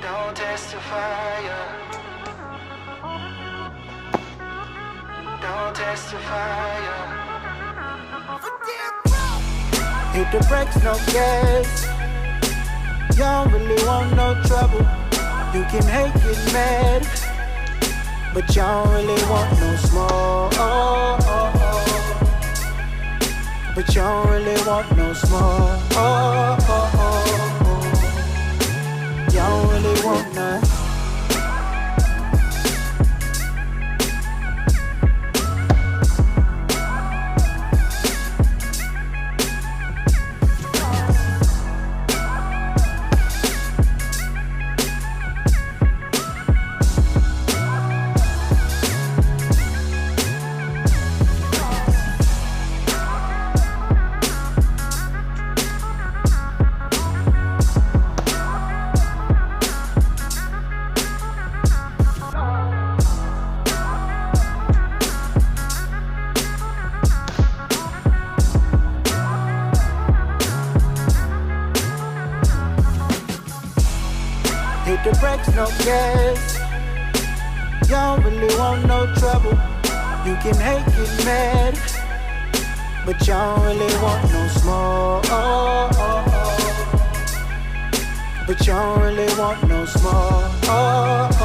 Don't test the fire. Don't test the fire. Hit the brakes, no gas. You don't really want no trouble. You can hate, get mad, but you don't really want no smoke. But you don't really want no smoke. You don't really want none. Hit the brakes, no gas. You don't really want no trouble. You can hate, get mad, but you don't really want no smoke. But you don't really want no smoke.